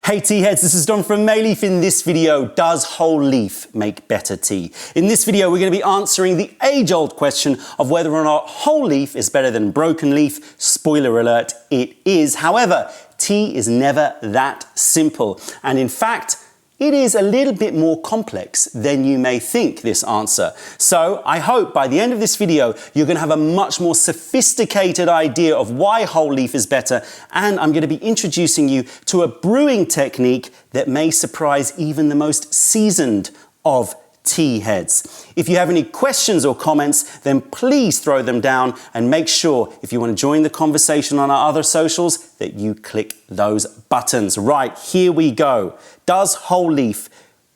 Hey tea heads, this is Don from Mayleaf. In this video, does whole leaf make better tea? In this video, we're going to be answering the age-old question of whether or not whole leaf is better than broken leaf. Spoiler alert, it is. However, tea is never that simple. And in fact, it is a little bit more complex than you may think, this answer. So I hope by the end of this video, you're going to have a much more sophisticated idea of why whole leaf is better. And I'm going to be introducing you to a brewing technique that may surprise even the most seasoned of tea heads. If you have any questions or comments, then please throw them down, and make sure if you want to join the conversation on our other socials that you click those buttons. Right, here we go. Does whole leaf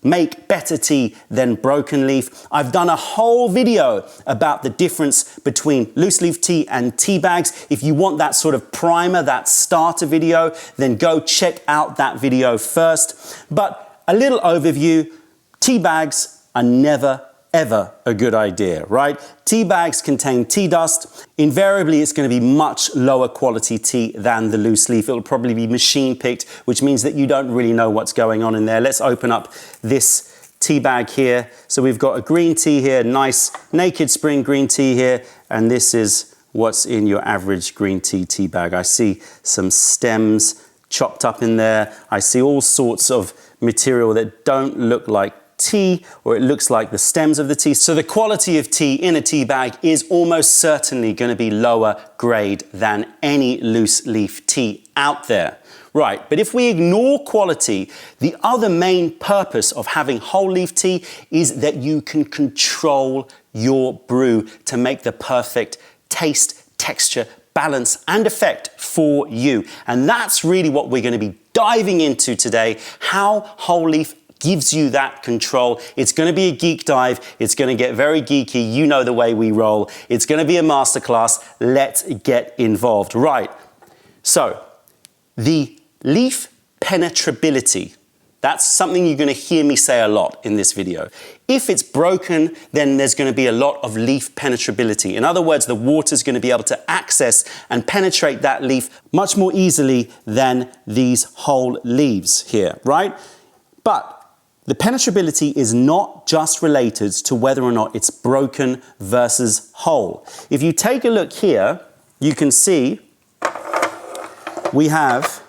make better tea than broken leaf? I've done a whole video about the difference between loose leaf tea and tea bags. If you want that sort of primer, that starter video, then go check out that video first. But a little overview, tea bags are never ever a good idea, right? Tea bags contain tea dust. Invariably, it's going to be much lower quality tea than the loose leaf. It'll probably be machine picked, which means that you don't really know what's going on in there. Let's open up this tea bag here. So we've got a green tea here, nice Naked Spring green tea here, and this is what's in your average green tea bag. I see some stems chopped up in there. I see all sorts of material that don't look like tea, or it looks like the stems of the tea. So the quality of tea in a tea bag is almost certainly going to be lower grade than any loose leaf tea out there. Right, but if we ignore quality, the other main purpose of having whole leaf tea is that you can control your brew to make the perfect taste, texture, balance and effect for you. And that's really what we're going to be diving into today, how whole leaf gives you that control. It's going to be a geek dive. It's going to get very geeky. You know the way we roll. It's going to be a masterclass. Let's get involved. Right. So the leaf penetrability, that's something you're going to hear me say a lot in this video. If it's broken, then there's going to be a lot of leaf penetrability. In other words, the water is going to be able to access and penetrate that leaf much more easily than these whole leaves here, right? But the penetrability is not just related to whether or not it's broken versus whole. If you take a look here, you can see we have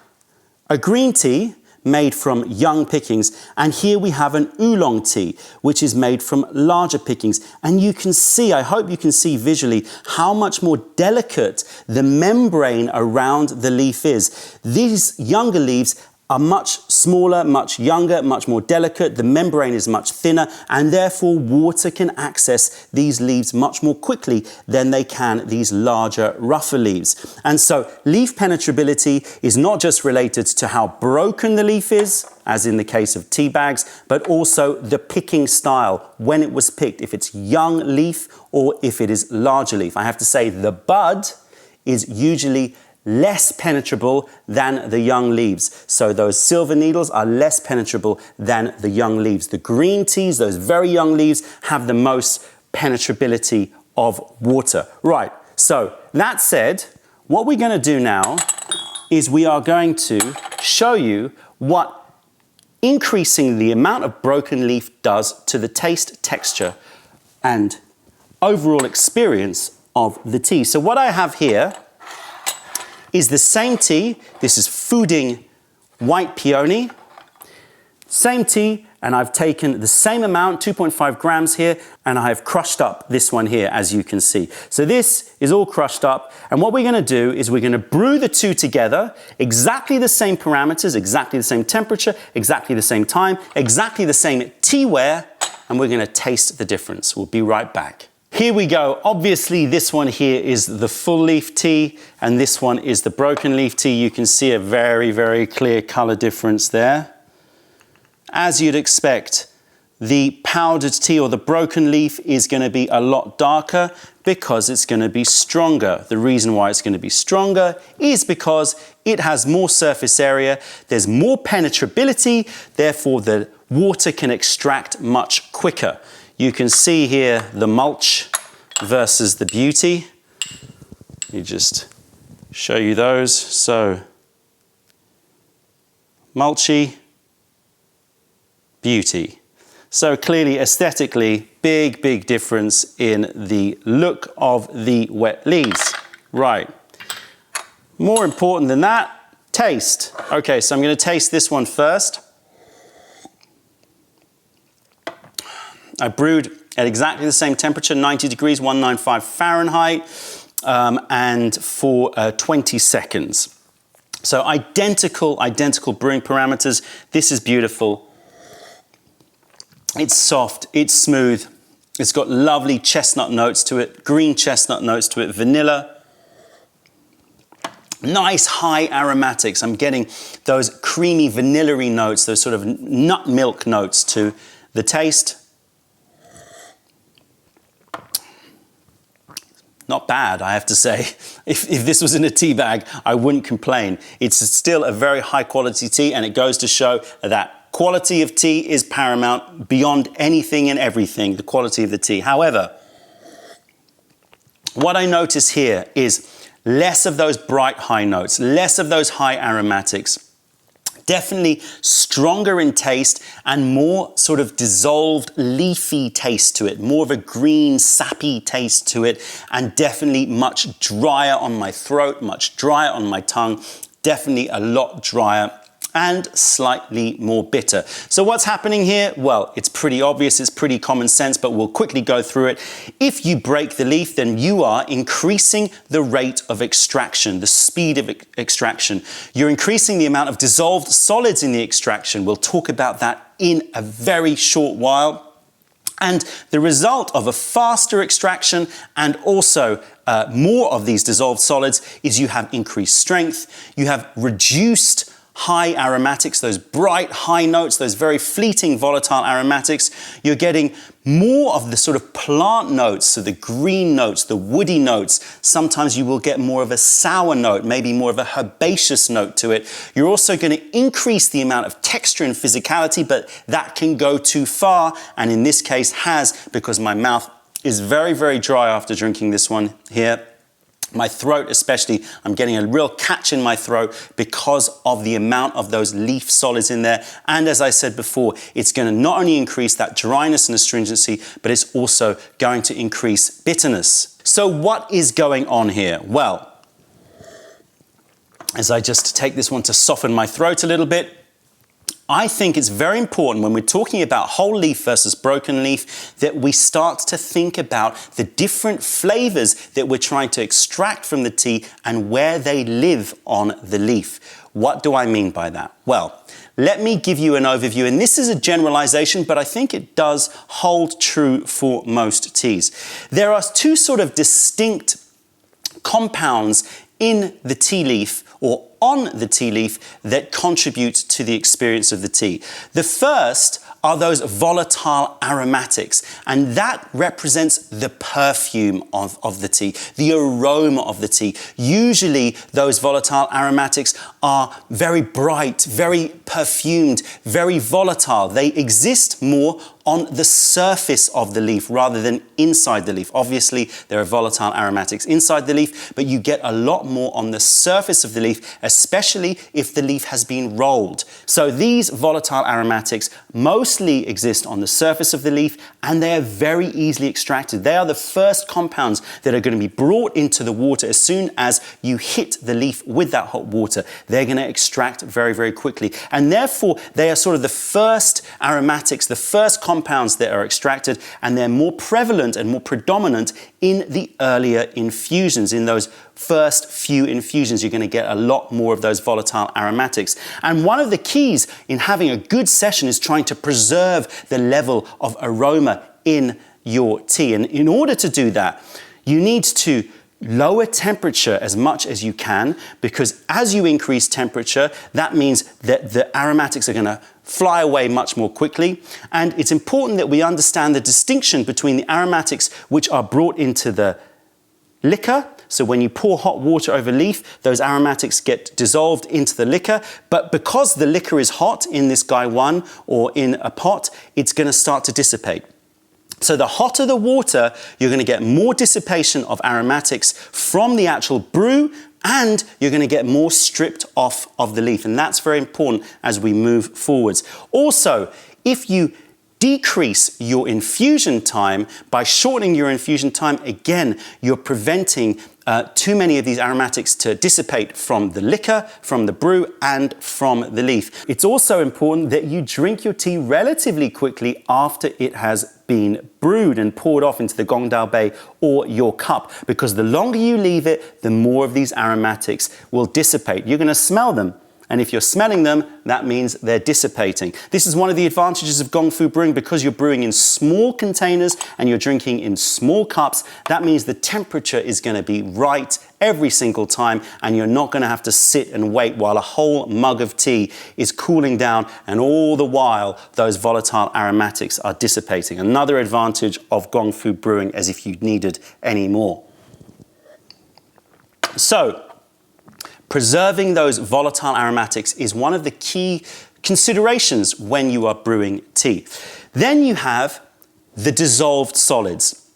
a green tea made from young pickings, and here we have an oolong tea, which is made from larger pickings. And you can see, I hope you can see visually, how much more delicate the membrane around the leaf is. These younger leaves are much smaller, much younger, much more delicate. The membrane is much thinner, and therefore water can access these leaves much more quickly than they can these larger, rougher leaves. And so leaf penetrability is not just related to how broken the leaf is, as in the case of tea bags, but also the picking style, when it was picked, if it's young leaf or if it is larger leaf. I have to say the bud is usually less penetrable than the young leaves. So those silver needles are less penetrable than the young leaves. The green teas, those very young leaves, have the most penetrability of water. Right, so that said, what we're going to do now is we are going to show you what increasing the amount of broken leaf does to the taste, texture, and overall experience of the tea. So what I have here is the same tea. This is Fooding White Peony. Same tea, and I've taken the same amount, 2.5 grams here, and I have crushed up this one here, as you can see. So this is all crushed up, and what we're going to do is we're going to brew the two together, exactly the same parameters, exactly the same temperature, exactly the same time, exactly the same teaware, and we're going to taste the difference. We'll be right back. Here we go. Obviously, this one here is the full leaf tea, and this one is the broken leaf tea. You can see a very, very clear color difference there. As you'd expect, the powdered tea or the broken leaf is going to be a lot darker because it's going to be stronger. The reason why it's going to be stronger is because it has more surface area, there's more penetrability, therefore the water can extract much quicker. You can see here the mulch versus the beauty. Let me just show you those. So mulchy, beauty. So clearly, aesthetically, big difference in the look of the wet leaves. Right. More important than that, taste. Okay, so I'm going to taste this one first. I brewed at exactly the same temperature, 90 degrees, 195 Fahrenheit, and for 20 seconds. So identical brewing parameters. This is beautiful. It's soft, it's smooth. It's got lovely chestnut notes to it, green chestnut notes to it, vanilla. Nice high aromatics. I'm getting those creamy vanilla-y notes, those sort of nut milk notes to the taste. Not bad, I have to say. If this was in a tea bag, I wouldn't complain. It's still a very high quality tea, and it goes to show that quality of tea is paramount beyond anything and everything, the quality of the tea. However, what I notice here is less of those bright high notes, less of those high aromatics, definitely stronger in taste and more sort of dissolved leafy taste to it, more of a green sappy taste to it, and definitely much drier on my throat, much drier on my tongue, definitely a lot drier and slightly more bitter. So what's happening here? Well, it's pretty obvious, it's pretty common sense, but we'll quickly go through it. If you break the leaf, then you are increasing the rate of extraction, the speed of extraction. You're increasing the amount of dissolved solids in the extraction. We'll talk about that in a very short while. And the result of a faster extraction and also more of these dissolved solids is you have increased strength, you have reduced high aromatics, those bright high notes, those very fleeting volatile aromatics. You're getting more of the sort of plant notes, so the green notes, the woody notes. Sometimes you will get more of a sour note, maybe more of a herbaceous note to it. You're also going to increase the amount of texture and physicality, but that can go too far, and in this case has, because my mouth is very dry after drinking this one here. My throat especially, I'm getting a real catch in my throat because of the amount of those leaf solids in there. And as I said before, it's going to not only increase that dryness and astringency, but it's also going to increase bitterness. So what is going on here? Well, as I just take this one to soften my throat a little bit, I think it's very important when we're talking about whole leaf versus broken leaf that we start to think about the different flavors that we're trying to extract from the tea and where they live on the leaf. What do I mean by that? Well, let me give you an overview, and this is a generalization, but I think it does hold true for most teas. There are two sort of distinct compounds in the tea leaf or on the tea leaf that contribute to the experience of the tea. The first are those volatile aromatics, and that represents the perfume of the tea, the aroma of the tea. Usually those volatile aromatics are very bright, very perfumed, very volatile. They exist more on the surface of the leaf rather than inside the leaf. Obviously, there are volatile aromatics inside the leaf, but you get a lot more on the surface of the leaf, especially if the leaf has been rolled. So these volatile aromatics mostly exist on the surface of the leaf, and they are very easily extracted. They are the first compounds that are going to be brought into the water as soon as you hit the leaf with that hot water. They're going to extract very quickly, and therefore they are sort of the first aromatics, the first compounds that are extracted, and they're more prevalent and more predominant in the earlier infusions. In those first few infusions, you're going to get a lot more of those volatile aromatics. And one of the keys in having a good session is trying to preserve the level of aroma in your tea. And in order to do that, you need to lower temperature as much as you can, because as you increase temperature, that means that the aromatics are going to fly away much more quickly. And it's important that we understand the distinction between the aromatics which are brought into the liquor. So when you pour hot water over leaf, those aromatics get dissolved into the liquor. But because the liquor is hot in this Guy 1 or in a pot, it's going to start to dissipate. So the hotter the water, you're going to get more dissipation of aromatics from the actual brew and you're going to get more stripped off of the leaf. And that's very important as we move forwards. Also, if you decrease your infusion time by shortening your infusion time, again, you're preventing too many of these aromatics to dissipate from the liquor, from the brew, and from the leaf. It's also important that you drink your tea relatively quickly after it has been brewed and poured off into the gong dao bei or your cup, because the longer you leave it, the more of these aromatics will dissipate. You're going to smell them. And if you're smelling them, that means they're dissipating. This is one of the advantages of Gong Fu brewing, because you're brewing in small containers and you're drinking in small cups. That means the temperature is going to be right every single time, and you're not going to have to sit and wait while a whole mug of tea is cooling down, and all the while those volatile aromatics are dissipating. Another advantage of Gong Fu brewing, as if you needed any more. So, preserving those volatile aromatics is one of the key considerations when you are brewing tea. Then you have the dissolved solids.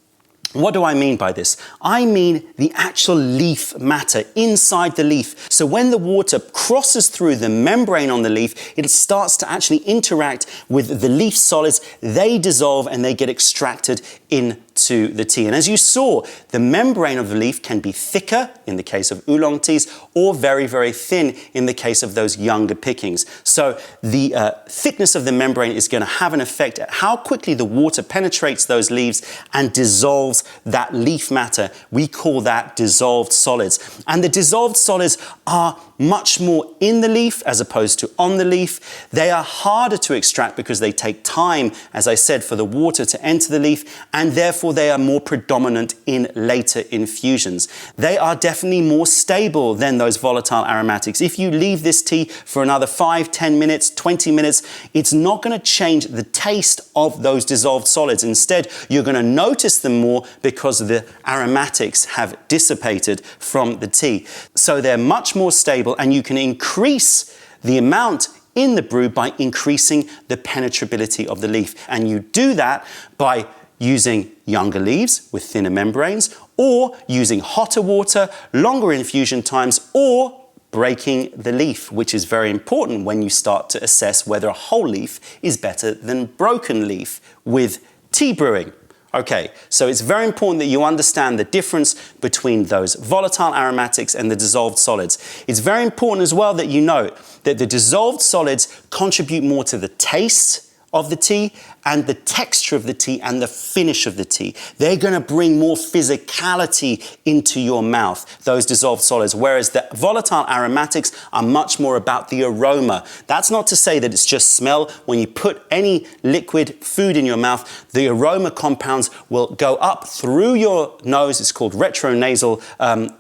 What do I mean by this? I mean the actual leaf matter inside the leaf. So when the water crosses through the membrane on the leaf, it starts to actually interact with the leaf solids. They dissolve and they get extracted into the tea. And as you saw, the membrane of the leaf can be thicker in the case of oolong teas, or very, very thin in the case of those younger pickings. So the thickness of the membrane is going to have an effect at how quickly the water penetrates those leaves and dissolves that leaf matter. We call that dissolved solids. And the dissolved solids are much more in the leaf as opposed to on the leaf. They are harder to extract because they take time, as I said, for the water to enter the leaf, and therefore they are more predominant in later infusions. They are definitely more stable than those volatile aromatics. If you leave this tea for another 5, 10 minutes, 20 minutes, it's not going to change the taste of those dissolved solids. Instead, you're going to notice them more because the aromatics have dissipated from the tea. So they're much more stable, and you can increase the amount in the brew by increasing the penetrability of the leaf. And you do that by using younger leaves with thinner membranes, or using hotter water, longer infusion times, or breaking the leaf, which is very important when you start to assess whether a whole leaf is better than broken leaf with tea brewing. Okay, so it's very important that you understand the difference between those volatile aromatics and the dissolved solids. It's very important as well that you know that the dissolved solids contribute more to the taste of the tea and the texture of the tea and the finish of the tea. They're going to bring more physicality into your mouth, those dissolved solids, whereas the volatile aromatics are much more about the aroma. That's not to say that it's just smell. When you put any liquid food in your mouth, the aroma compounds will go up through your nose. It's called retronasal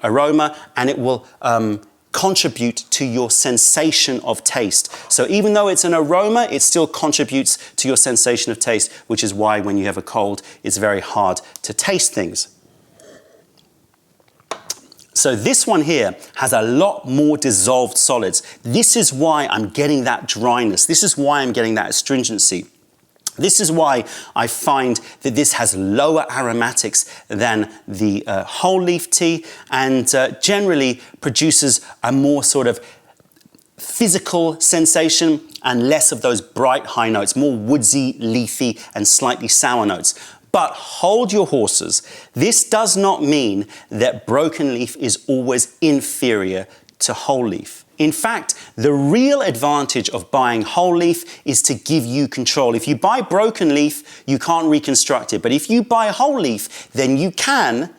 aroma, and it will contribute to your sensation of taste. So even though it's an aroma, it still contributes to your sensation of taste, which is why when you have a cold, it's very hard to taste things. So this one here has a lot more dissolved solids. This is why I'm getting that dryness. This is why I'm getting that astringency. This is why I find that this has lower aromatics than the whole leaf tea, and generally produces a more sort of physical sensation and less of those bright high notes, more woodsy, leafy, and slightly sour notes. But hold your horses. This does not mean that broken leaf is always inferior to whole leaf. In fact, the real advantage of buying whole leaf is to give you control. If you buy broken leaf, you can't reconstruct it. But if you buy whole leaf, then you can,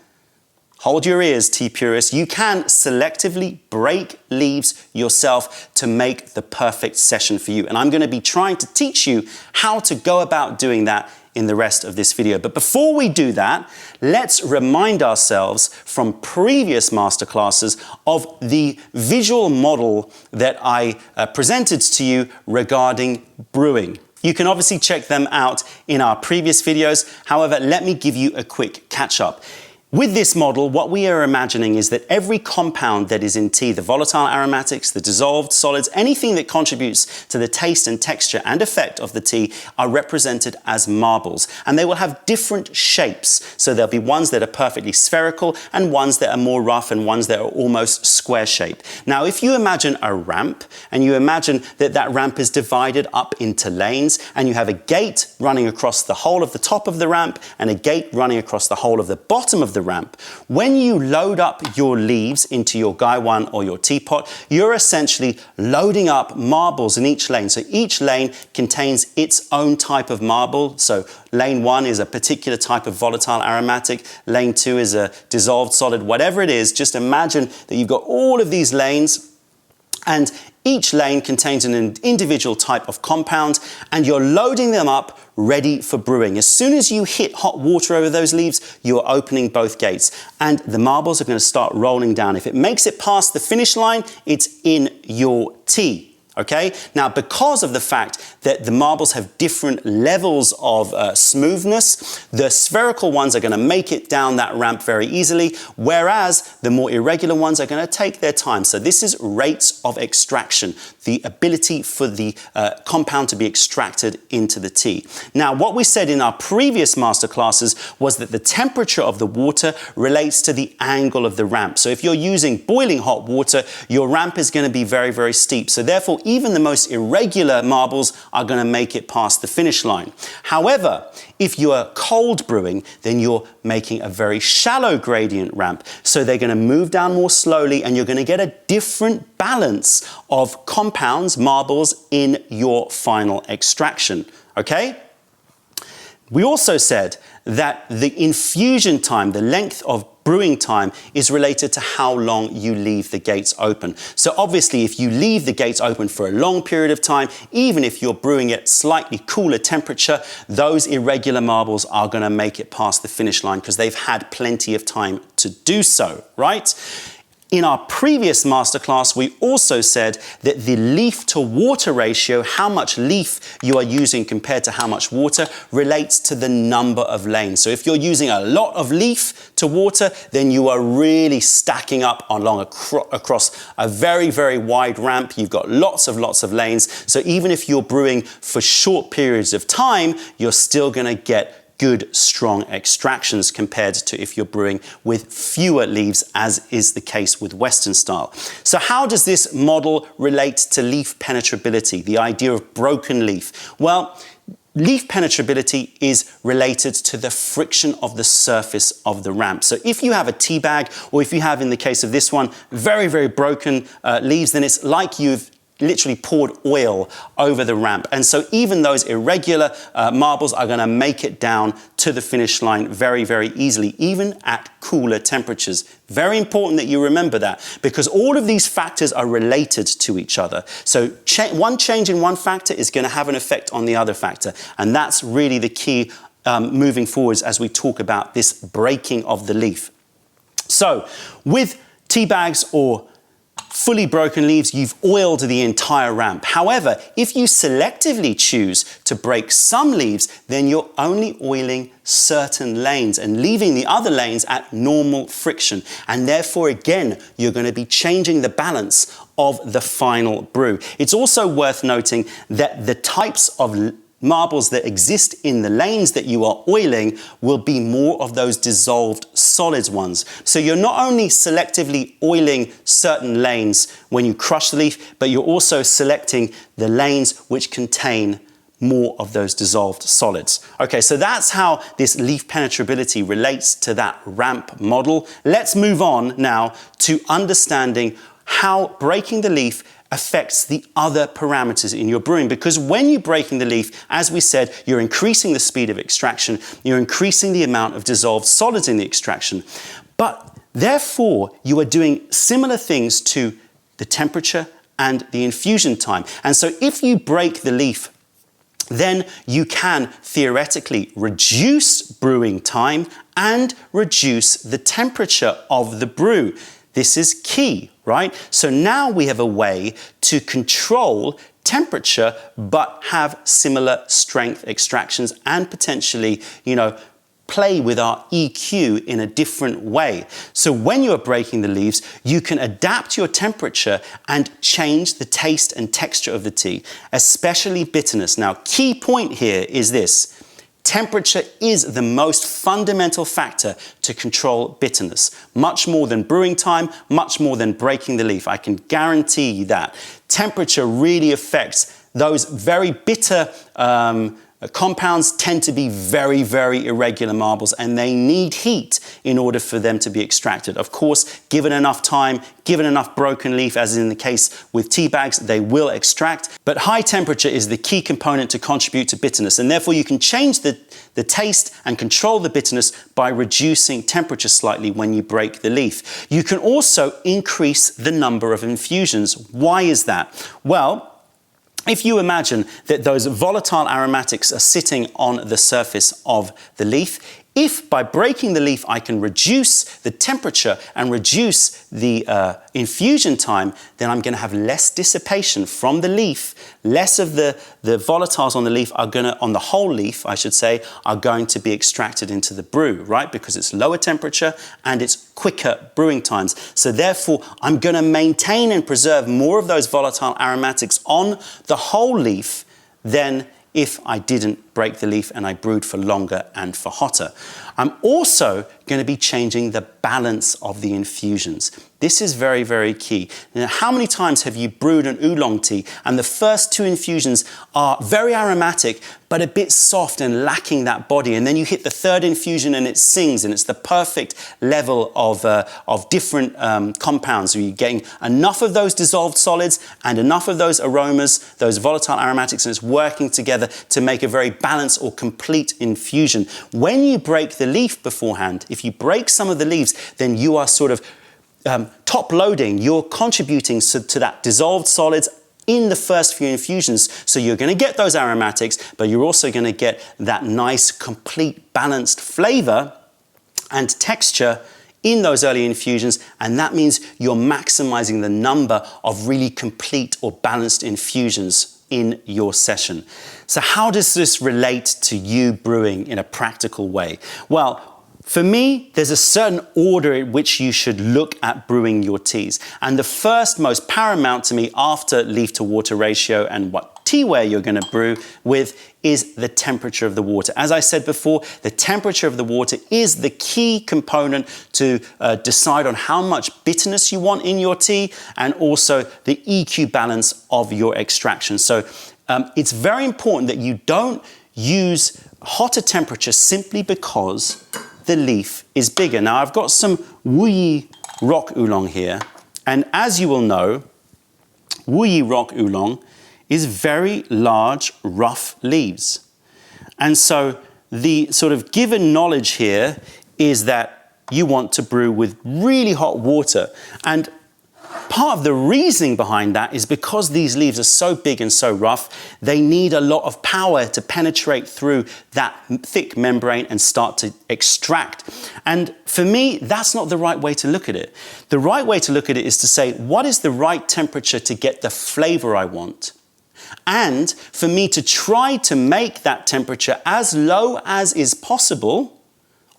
hold your ears, tea purists, you can selectively break leaves yourself to make the perfect session for you. And I'm going to be trying to teach you how to go about doing that in the rest of this video. But before we do that, let's remind ourselves from previous masterclasses of the visual model that I presented to you regarding brewing. You can obviously check them out in our previous videos. However, let me give you a quick catch-up. With this model, what we are imagining is that every compound that is in tea, the volatile aromatics, the dissolved solids, anything that contributes to the taste and texture and effect of the tea are represented as marbles. And they will have different shapes. So there'll be ones that are perfectly spherical and ones that are more rough and ones that are almost square shaped. Now, if you imagine a ramp and you imagine that that ramp is divided up into lanes and you have a gate running across the whole of the top of the ramp and a gate running across the whole of the bottom of the ramp. When you load up your leaves into your gaiwan or your teapot, you're essentially loading up marbles in each lane. So each lane contains its own type of marble. So lane 1 is a particular type of volatile aromatic. Lane 2 is a dissolved solid. Whatever it is, just imagine that you've got all of these lanes and each lane contains an individual type of compound and you're loading them up ready for brewing. As soon as you hit hot water over those leaves, you are opening both gates and the marbles are going to start rolling down. If it makes it past the finish line, it's in your tea. Okay, now because of the fact that the marbles have different levels of smoothness, the spherical ones are going to make it down that ramp very easily, whereas the more irregular ones are going to take their time. So this is rates of extraction, the ability for the compound to be extracted into the tea. Now, what we said in our previous masterclasses was that the temperature of the water relates to the angle of the ramp. So if you're using boiling hot water, your ramp is going to be very, very steep. So therefore, even the most irregular marbles are going to make it past the finish line. However, if you are cold brewing, then you're making a very shallow gradient ramp. So they're going to move down more slowly and you're going to get a different balance of compounds, marbles, in your final extraction. Okay? We also said that the infusion time, the length of brewing time, is related to how long you leave the gates open. So obviously, if you leave the gates open for a long period of time, even if you're brewing at slightly cooler temperature, those irregular marbles are going to make it past the finish line because they've had plenty of time to do so, right? In our previous masterclass, we also said that the leaf to water ratio, how much leaf you are using compared to how much water, relates to the number of lanes. So if you're using a lot of leaf to water, then you are really stacking up across a very, very wide ramp. You've got lots of lanes. So even if you're brewing for short periods of time, you're still going to get good, strong extractions compared to if you're brewing with fewer leaves, as is the case with Western style. So how does this model relate to leaf penetrability, the idea of broken leaf? Well, leaf penetrability is related to the friction of the surface of the ramp. So if you have a tea bag, or if you have, in the case of this one, very, very broken leaves, then it's like you've literally poured oil over the ramp. And so even those irregular marbles are going to make it down to the finish line very, very easily, even at cooler temperatures. Very important that you remember that, because all of these factors are related to each other. So one change in one factor is going to have an effect on the other factor. And that's really the key moving forwards as we talk about this breaking of the leaf. So with tea bags or fully broken leaves, you've oiled the entire ramp. However, if you selectively choose to break some leaves, then you're only oiling certain lanes and leaving the other lanes at normal friction. And therefore, again, you're going to be changing the balance of the final brew. It's also worth noting that the types of marbles that exist in the lanes that you are oiling will be more of those dissolved solids ones. So you're not only selectively oiling certain lanes when you crush the leaf, but you're also selecting the lanes which contain more of those dissolved solids. Okay, so that's how this leaf penetrability relates to that ramp model. Let's move on now to understanding how breaking the leaf affects the other parameters in your brewing. Because when you're breaking the leaf, as we said, you're increasing the speed of extraction, you're increasing the amount of dissolved solids in the extraction. But therefore, you are doing similar things to the temperature and the infusion time. And so if you break the leaf, then you can theoretically reduce brewing time and reduce the temperature of the brew. This is key, right? So now we have a way to control temperature, but have similar strength extractions and potentially, play with our EQ in a different way. So when you're breaking the leaves, you can adapt your temperature and change the taste and texture of the tea, especially bitterness. Now, key point here is this. Temperature is the most fundamental factor to control bitterness, much more than brewing time, much more than breaking the leaf. I can guarantee you that. Temperature really affects those very bitter compounds tend to be very, very irregular marbles, and they need heat in order for them to be extracted. Of course, given enough time, given enough broken leaf, as in the case with tea bags, they will extract. But high temperature is the key component to contribute to bitterness, and therefore you can change the taste and control the bitterness by reducing temperature slightly when you break the leaf. You can also increase the number of infusions. Why is that? Well, if you imagine that those volatile aromatics are sitting on the surface of the leaf, if by breaking the leaf I can reduce the temperature and reduce the infusion time, then I'm going to have less dissipation from the leaf. Less of the volatiles on the leaf are going to, on the whole leaf, I should say, are going to be extracted into the brew, right? Because it's lower temperature and it's quicker brewing times. So therefore, I'm going to maintain and preserve more of those volatile aromatics on the whole leaf than if I didn't break the leaf and I brewed for longer and for hotter. I'm also going to be changing the balance of the infusions. This is very, very key. Now, how many times have you brewed an oolong tea and the first two infusions are very aromatic, but a bit soft and lacking that body, and then you hit the third infusion and it sings and it's the perfect level of different compounds. So you're getting enough of those dissolved solids and enough of those aromas, those volatile aromatics, and it's working together to make a very balanced or complete infusion. When you break the leaf beforehand, if you break some of the leaves, then you are sort of top loading, you're contributing to that dissolved solids in the first few infusions. So you're going to get those aromatics, but you're also going to get that nice, complete, balanced flavor and texture in those early infusions, and that means you're maximizing the number of really complete or balanced infusions in your session. So how does this relate to you brewing in a practical way? Well, for me, there's a certain order in which you should look at brewing your teas. And the first most paramount to me after leaf to water ratio and what teaware you're going to brew with is the temperature of the water. As I said before, the temperature of the water is the key component to decide on how much bitterness you want in your tea and also the EQ balance of your extraction. So it's very important that you don't use hotter temperature simply because the leaf is bigger. Now I've got some Wuyi Rock Oolong here, and as you will know, Wuyi Rock Oolong is very large, rough leaves. And so the sort of given knowledge here is that you want to brew with really hot water. And part of the reasoning behind that is because these leaves are so big and so rough, they need a lot of power to penetrate through that thick membrane and start to extract. And for me, that's not the right way to look at it. The right way to look at it is to say, what is the right temperature to get the flavor I want? And for me to try to make that temperature as low as is possible.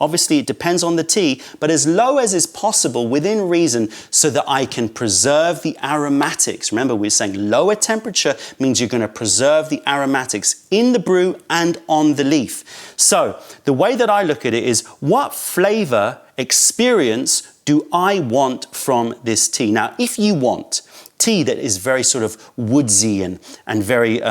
Obviously, it depends on the tea, but as low as is possible within reason so that I can preserve the aromatics. Remember, we're saying lower temperature means you're going to preserve the aromatics in the brew and on the leaf. So the way that I look at it is, what flavor experience do I want from this tea? Now, if you want tea that is very sort of woodsy and very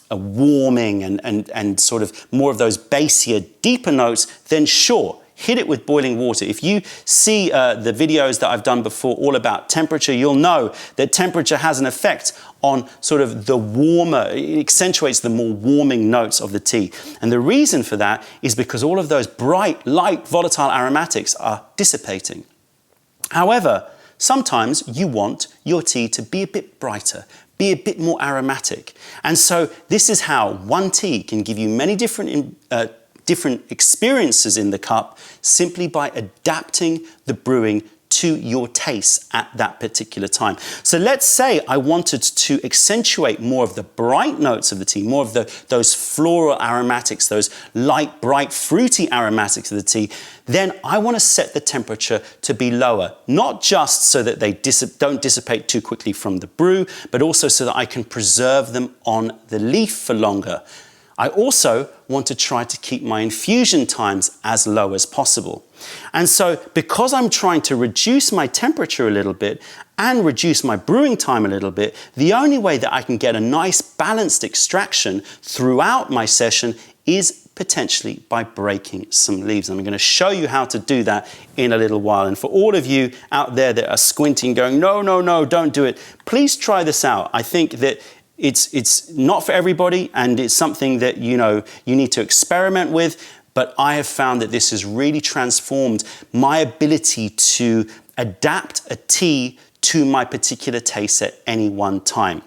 warming and sort of more of those bassier, deeper notes, then sure, hit it with boiling water. If you see the videos that I've done before all about temperature, you'll know that temperature has an effect on sort of the warmer, it accentuates the more warming notes of the tea. And the reason for that is because all of those bright, light, volatile aromatics are dissipating. However, sometimes you want your tea to be a bit brighter, be a bit more aromatic. And so this is how one tea can give you many different experiences in the cup simply by adapting the brewing to your taste at that particular time. So let's say I wanted to accentuate more of the bright notes of the tea, more of those floral aromatics, those light, bright, fruity aromatics of the tea, then I want to set the temperature to be lower, not just so that they don't dissipate too quickly from the brew, but also so that I can preserve them on the leaf for longer. I also want to try to keep my infusion times as low as possible. And so because I'm trying to reduce my temperature a little bit and reduce my brewing time a little bit, the only way that I can get a nice balanced extraction throughout my session is potentially by breaking some leaves. And I'm going to show you how to do that in a little while. And for all of you out there that are squinting, going, no, no, no, don't do it, please try this out. I think that it's not for everybody, and it's something that you need to experiment with, but I have found that this has really transformed my ability to adapt a tea to my particular taste at any one time.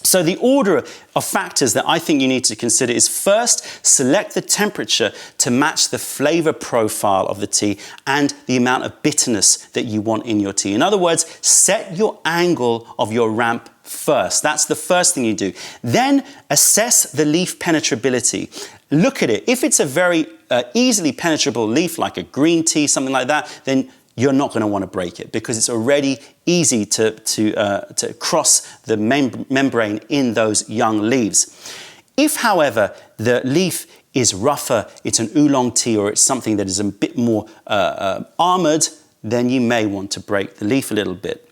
So the order of factors that I think you need to consider is, first, select the temperature to match the flavor profile of the tea and the amount of bitterness that you want in your tea. In other words, set your angle of your ramp first. That's the first thing you do. Then assess the leaf penetrability. Look at it. If it's a very easily penetrable leaf, like a green tea, something like that, then you're not going to want to break it because it's already easy to cross the membrane in those young leaves. If, however, the leaf is rougher, it's an oolong tea, or it's something that is a bit more armored, then you may want to break the leaf a little bit.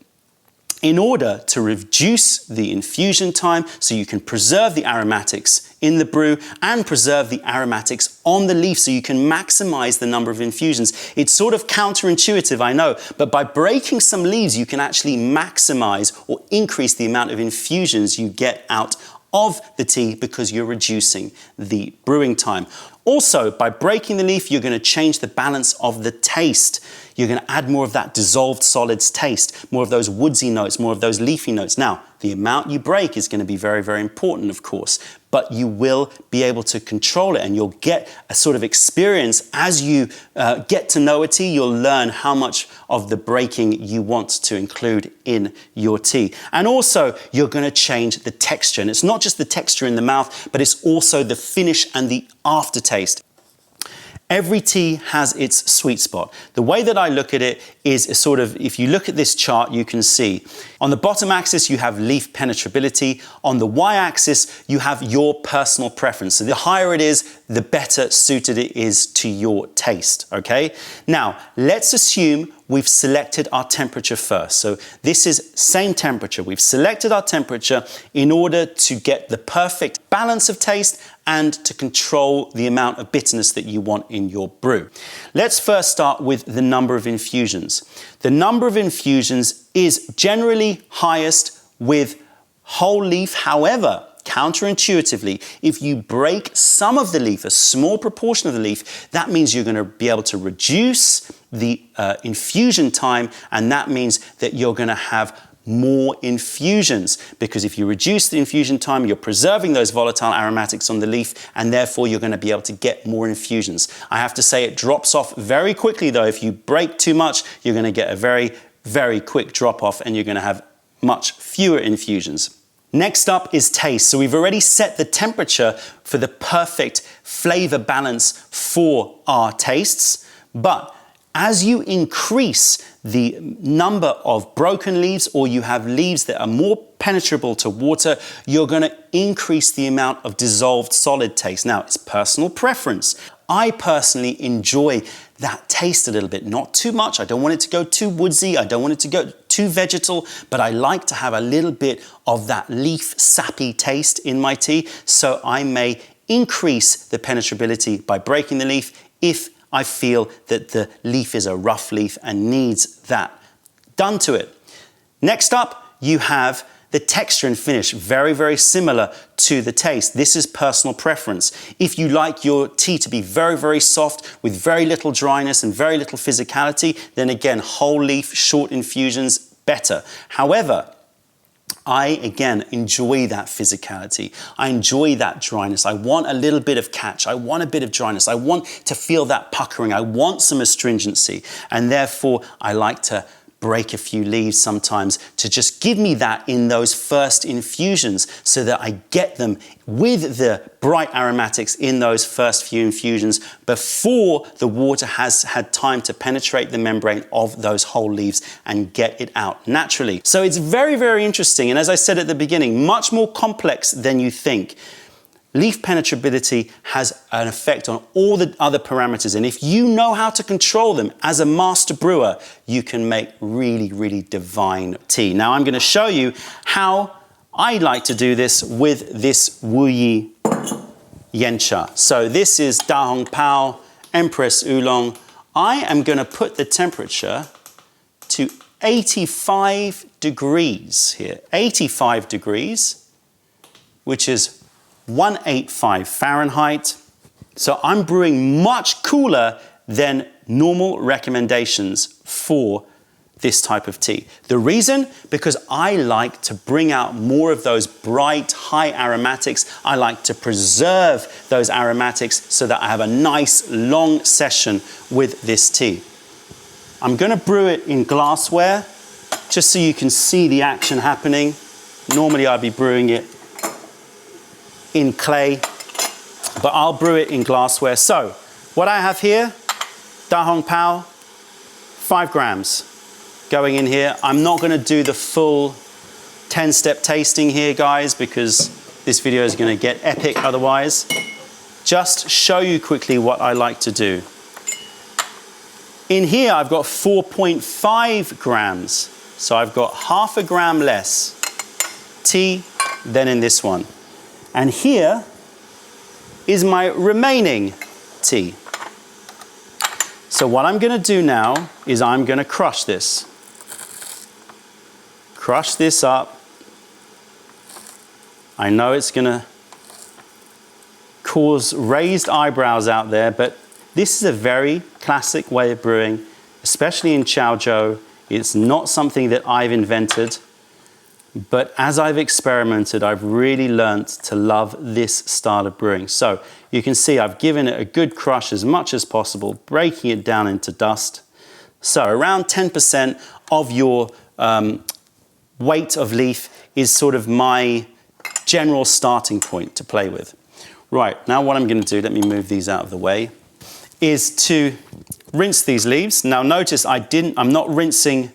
In order to reduce the infusion time so you can preserve the aromatics in the brew and preserve the aromatics on the leaf so you can maximize the number of infusions. It's sort of counterintuitive, I know, but by breaking some leaves, you can actually maximize or increase the amount of infusions you get out of the tea because you're reducing the brewing time. Also, by breaking the leaf, you're going to change the balance of the taste. You're going to add more of that dissolved solids taste, more of those woodsy notes, more of those leafy notes. Now, the amount you break is going to be very, very important, of course, but you will be able to control it, and you'll get a sort of experience as you get to know a tea. You'll learn how much of the breaking you want to include in your tea. And also, you're going to change the texture. And it's not just the texture in the mouth, but it's also the finish and the aftertaste. Every tea has its sweet spot. The way that I look at it is a sort of, if you look at this chart, you can see on the bottom axis, you have leaf penetrability. On the y-axis, you have your personal preference. So the higher it is, the better suited it is to your taste, okay? Now, let's assume we've selected our temperature first. So this is same temperature. We've selected our temperature in order to get the perfect balance of taste and to control the amount of bitterness that you want in your brew. Let's first start with the number of infusions. The number of infusions is generally highest with whole leaf. However, counterintuitively, if you break some of the leaf, a small proportion of the leaf, that means you're going to be able to reduce the infusion time, and that means that you're going to have more infusions, because if you reduce the infusion time, you're preserving those volatile aromatics on the leaf, and therefore you're going to be able to get more infusions. I have to say it drops off very quickly though. If you break too much, you're going to get a very, very quick drop off, and you're going to have much fewer infusions. Next up is taste. So we've already set the temperature for the perfect flavor balance for our tastes, but as you increase the number of broken leaves, or you have leaves that are more penetrable to water, you're going to increase the amount of dissolved solid taste. Now, it's personal preference. I personally enjoy that taste a little bit, not too much. I don't want it to go too woodsy. I don't want it to go too vegetal, but I like to have a little bit of that leaf sappy taste in my tea. So I may increase the penetrability by breaking the leaf if I feel that the leaf is a rough leaf and needs that done to it. Next up, you have the texture and finish, very, very similar to the taste. This is personal preference. If you like your tea to be very, very soft with very little dryness and very little physicality, then again, whole leaf, short infusions, better. However, I, again, enjoy that physicality. I enjoy that dryness. I want a little bit of catch. I want a bit of dryness. I want to feel that puckering. I want some astringency. And therefore, I like to break a few leaves sometimes to just give me that in those first infusions so that I get them with the bright aromatics in those first few infusions before the water has had time to penetrate the membrane of those whole leaves and get it out naturally. So it's very, very interesting. And as I said at the beginning, much more complex than you think. Leaf penetrability has an effect on all the other parameters, and if you know how to control them as a master brewer, you can make really, really divine tea. Now I'm going to show you how I like to do this with this Wuyi Yancha. So this is Da Hong Pao Empress Oolong. I am going to put the temperature to 85 degrees here. 85 degrees, which is 185 Fahrenheit. So I'm brewing much cooler than normal recommendations for this type of tea. The reason? Because I like to bring out more of those bright, high aromatics. I like to preserve those aromatics so that I have a nice, long session with this tea. I'm going to brew it in glassware, just so you can see the action happening. Normally I'd be brewing it in clay, but I'll brew it in glassware. So what I have here, Da Hong Pao, 5 grams going in here. I'm not going to do the full 10-step tasting here, guys, because this video is going to get epic otherwise. Just show you quickly what I like to do. In here, I've got 4.5 grams. So I've got half a gram less tea than in this one. And here is my remaining tea. So what I'm going to do now is I'm going to crush this. Crush this up. I know it's going to cause raised eyebrows out there, but this is a very classic way of brewing, especially in Chaozhou. It's not something that I've invented. But as I've experimented, I've really learnt to love this style of brewing. So you can see I've given it a good crush as much as possible, breaking it down into dust. So around 10% of your weight of leaf is sort of my general starting point to play with. Right, now what I'm going to do, let me move these out of the way, is to rinse these leaves. Now notice I'm not rinsing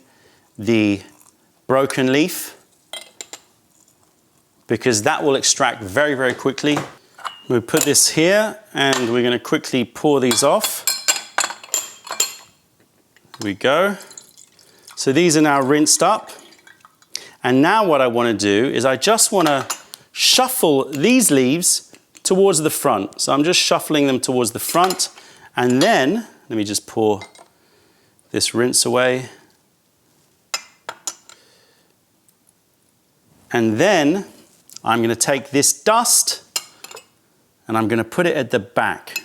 the broken leaf, because that will extract very, very quickly. We'll put this here and we're going to quickly pour these off. Here we go. So these are now rinsed up. And now what I want to do is I just want to shuffle these leaves towards the front. So I'm just shuffling them towards the front. And then, let me just pour this rinse away. And then I'm going to take this dust and I'm going to put it at the back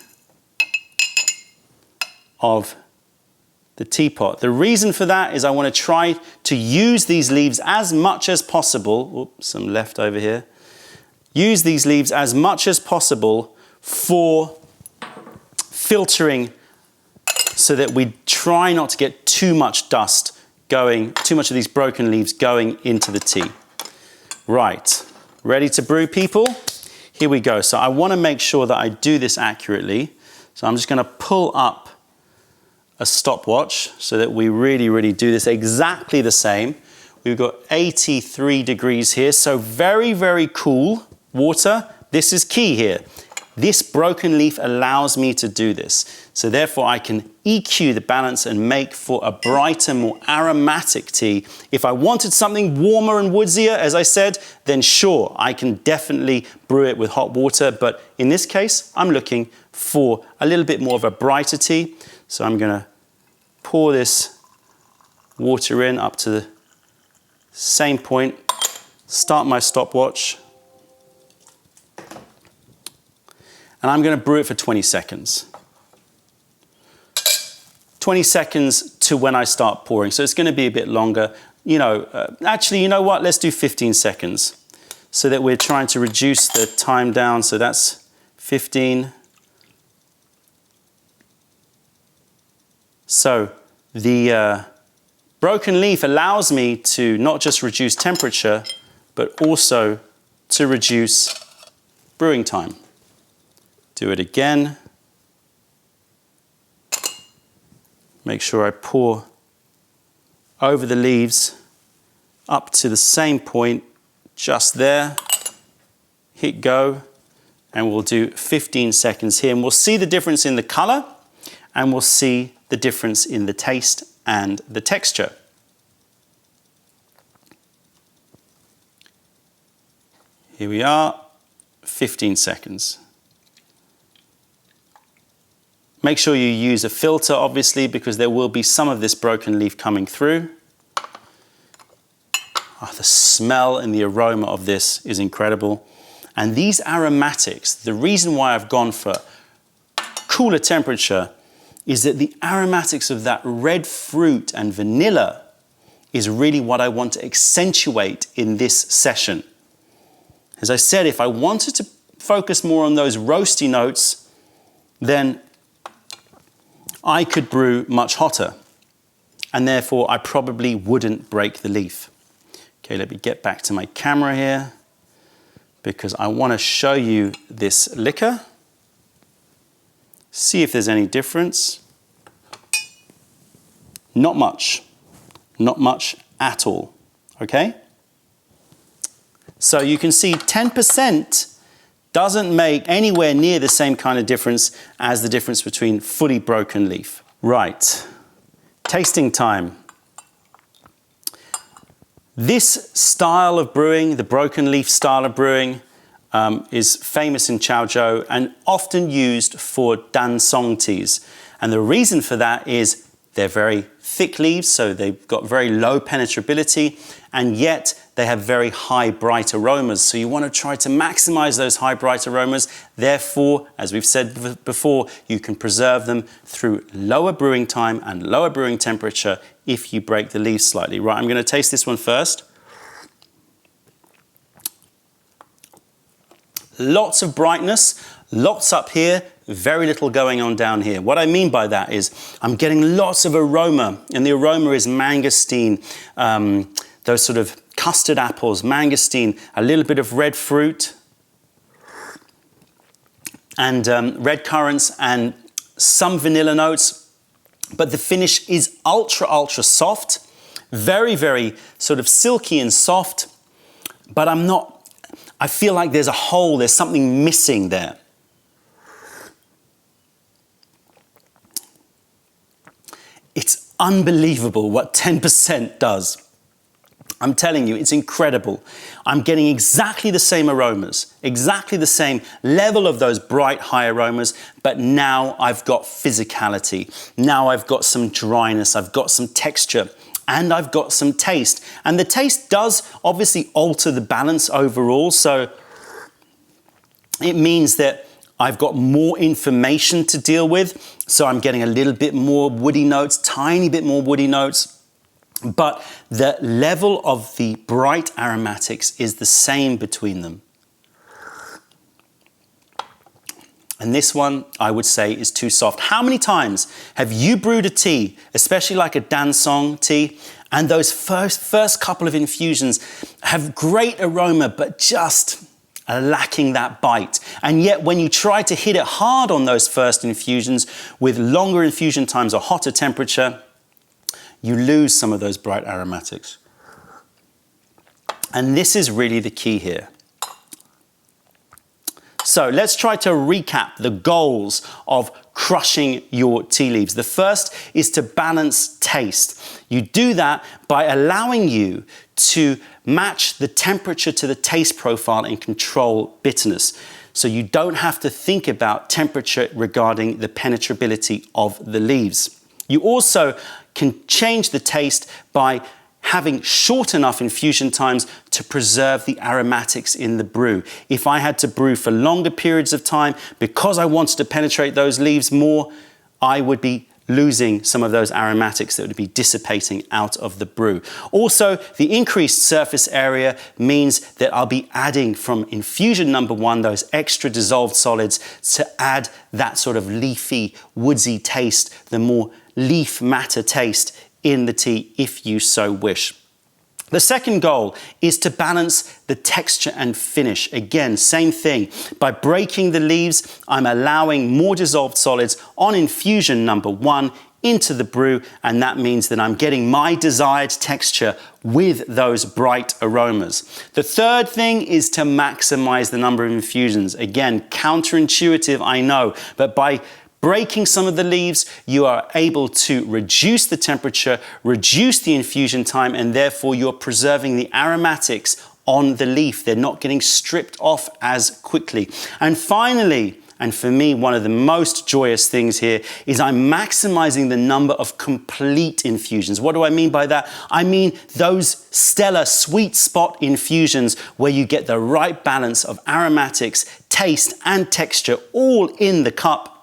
of the teapot. The reason for that is I want to try to use these leaves as much as possible. Oops, some left over here. Use these leaves as much as possible for filtering so that we try not to get too much dust going, too much of these broken leaves going into the tea. Right. Ready to brew, people? Here we go. So I want to make sure that I do this accurately. So I'm just going to pull up a stopwatch so that we really, really do this exactly the same. We've got 83 degrees here. So very, very cool water. This is key here. This broken leaf allows me to do this. So therefore I can EQ the balance and make for a brighter, more aromatic tea. If I wanted something warmer and woodsier, as I said, then sure, I can definitely brew it with hot water. But in this case, I'm looking for a little bit more of a brighter tea. So I'm going to pour this water in up to the same point, start my stopwatch, and I'm going to brew it for 20 seconds. 20 seconds to when I start pouring. So it's going to be a bit longer. actually, you know what? Let's do 15 seconds so that we're trying to reduce the time down. So that's 15. So the broken leaf allows me to not just reduce temperature, but also to reduce brewing time. Do it again. Make sure I pour over the leaves up to the same point, just there. Hit go, and we'll do 15 seconds here. And we'll see the difference in the color, and we'll see the difference in the taste and the texture. Here we are, 15 seconds. Make sure you use a filter, obviously, because there will be some of this broken leaf coming through. Oh, the smell and the aroma of this is incredible. And these aromatics, the reason why I've gone for cooler temperature is that the aromatics of that red fruit and vanilla is really what I want to accentuate in this session. As I said, if I wanted to focus more on those roasty notes, then I could brew much hotter, and therefore I probably wouldn't break the leaf. Okay, let me get back to my camera here because I want to show you this liquor. See if there's any difference. Not much at all, okay? So you can see 10% doesn't make anywhere near the same kind of difference as the difference between fully broken leaf. Right, tasting time. This style of brewing, the broken leaf style of brewing, is famous in Chaozhou and often used for dansong teas. And the reason for that is they're very thick leaves, so they've got very low penetrability, and yet they have very high bright aromas. So you want to try to maximize those high bright aromas. Therefore, as we've said before, you can preserve them through lower brewing time and lower brewing temperature if you break the leaves slightly. Right, I'm going to taste this one first. Lots of brightness, lots up here, very little going on down here. What I mean by that is I'm getting lots of aroma, and the aroma is mangosteen, those sort of custard apples, mangosteen, a little bit of red fruit, and red currants, and some vanilla notes. But the finish is ultra, ultra soft, very, very sort of silky and soft, but I feel like there's a hole, there's something missing there. It's unbelievable what 10% does. I'm telling you, it's incredible. I'm getting exactly the same aromas, exactly the same level of those bright, high aromas, but now I've got physicality. Now I've got some dryness, I've got some texture, and I've got some taste. And the taste does obviously alter the balance overall, so it means that I've got more information to deal with, so I'm getting a little bit more woody notes, tiny bit more woody notes, but the level of the bright aromatics is the same between them. And this one, I would say, is too soft. How many times have you brewed a tea, especially like a dansong tea, and those first couple of infusions have great aroma, but just lacking that bite? And yet when you try to hit it hard on those first infusions with longer infusion times or hotter temperature, you lose some of those bright aromatics. And this is really the key here. So let's try to recap the goals of crushing your tea leaves. The first is to balance taste. You do that by allowing you to match the temperature to the taste profile and control bitterness. So you don't have to think about temperature regarding the penetrability of the leaves. You also can change the taste by having short enough infusion times to preserve the aromatics in the brew. If I had to brew for longer periods of time, because I wanted to penetrate those leaves more, I would be losing some of those aromatics that would be dissipating out of the brew. Also, the increased surface area means that I'll be adding from infusion number 1 those extra dissolved solids to add that sort of leafy, woodsy taste, the more leaf matter taste in the tea if you so wish. The second goal is to balance the texture and finish. Again, same thing. By breaking the leaves, I'm allowing more dissolved solids on infusion number 1 into the brew, and that means that I'm getting my desired texture with those bright aromas. The third thing is to maximize the number of infusions. Again, counterintuitive, I know, but by breaking some of the leaves, you are able to reduce the temperature, reduce the infusion time, and therefore you're preserving the aromatics on the leaf. They're not getting stripped off as quickly. And finally, and for me, one of the most joyous things here is I'm maximizing the number of complete infusions. What do I mean by that? I mean those stellar sweet spot infusions where you get the right balance of aromatics, taste, and texture all in the cup.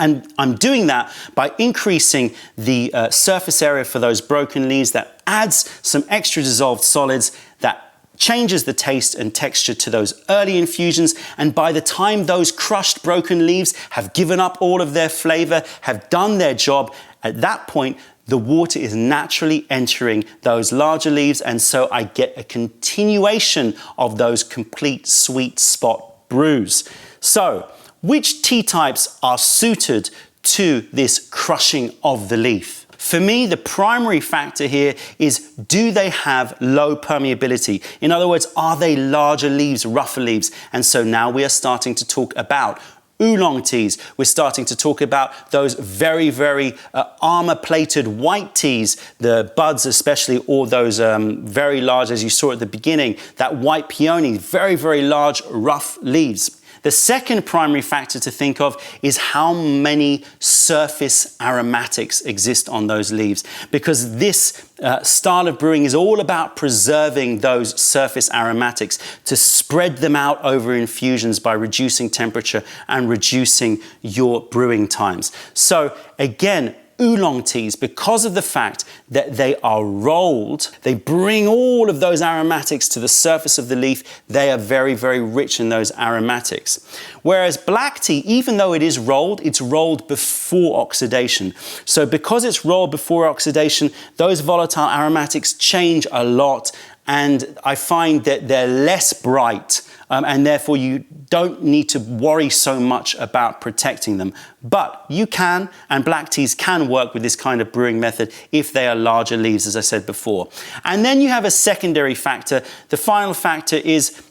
And I'm doing that by increasing the surface area for those broken leaves. That adds some extra dissolved solids, that changes the taste and texture to those early infusions. And by the time those crushed broken leaves have given up all of their flavor, have done their job, at that point, the water is naturally entering those larger leaves. And so I get a continuation of those complete sweet spot brews. So, which tea types are suited to this crushing of the leaf? For me, the primary factor here is, do they have low permeability? In other words, are they larger leaves, rougher leaves? And so now we are starting to talk about oolong teas. We're starting to talk about those very, very armor-plated white teas, the buds especially, or those very large, as you saw at the beginning, that white peony, very, very large, rough leaves. The second primary factor to think of is how many surface aromatics exist on those leaves, because this style of brewing is all about preserving those surface aromatics to spread them out over infusions by reducing temperature and reducing your brewing times. So again, oolong teas, because of the fact that they are rolled, they bring all of those aromatics to the surface of the leaf. They are very, very rich in those aromatics. Whereas black tea, even though it is rolled, it's rolled before oxidation. So because it's rolled before oxidation, those volatile aromatics change a lot, and I find that they're less bright. And therefore you don't need to worry so much about protecting them. But you can, and black teas can work with this kind of brewing method if they are larger leaves, as I said before. And then you have a secondary factor. The final factor is,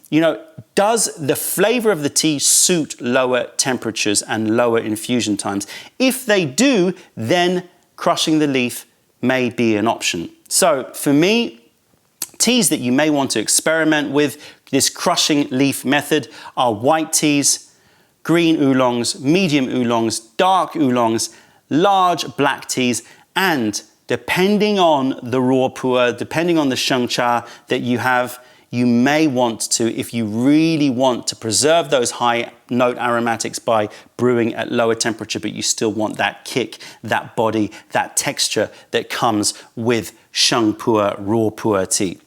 does the flavor of the tea suit lower temperatures and lower infusion times? If they do, then crushing the leaf may be an option. So for me, teas that you may want to experiment with this crushing leaf method are white teas, green oolongs, medium oolongs, dark oolongs, large black teas, and depending on the raw pu'er, depending on the sheng cha that you have, you may want to, if you really want to preserve those high note aromatics by brewing at lower temperature, but you still want that kick, that body, that texture that comes with sheng pu'er, raw pu'er tea.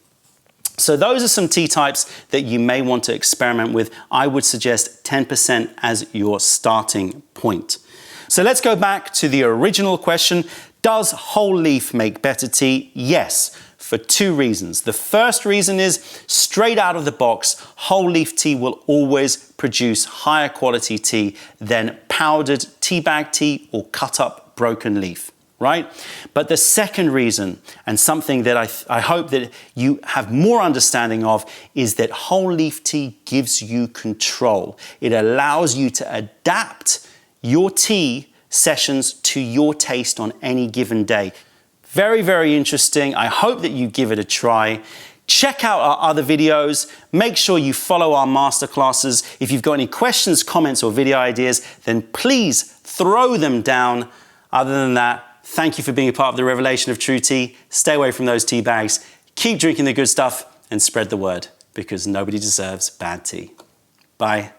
So those are some tea types that you may want to experiment with. I would suggest 10% as your starting point. So let's go back to the original question. Does whole leaf make better tea? Yes, for two reasons. The first reason is, straight out of the box, whole leaf tea will always produce higher quality tea than powdered tea bag tea or cut up broken leaf. Right? But the second reason, and something that I hope that you have more understanding of, is that whole leaf tea gives you control. It allows you to adapt your tea sessions to your taste on any given day. Very, very interesting. I hope that you give it a try. Check out our other videos. Make sure you follow our masterclasses. If you've got any questions, comments, or video ideas, then please throw them down. Other than that, thank you for being a part of the revelation of true tea. Stay away from those tea bags. Keep drinking the good stuff and spread the word, because nobody deserves bad tea. Bye.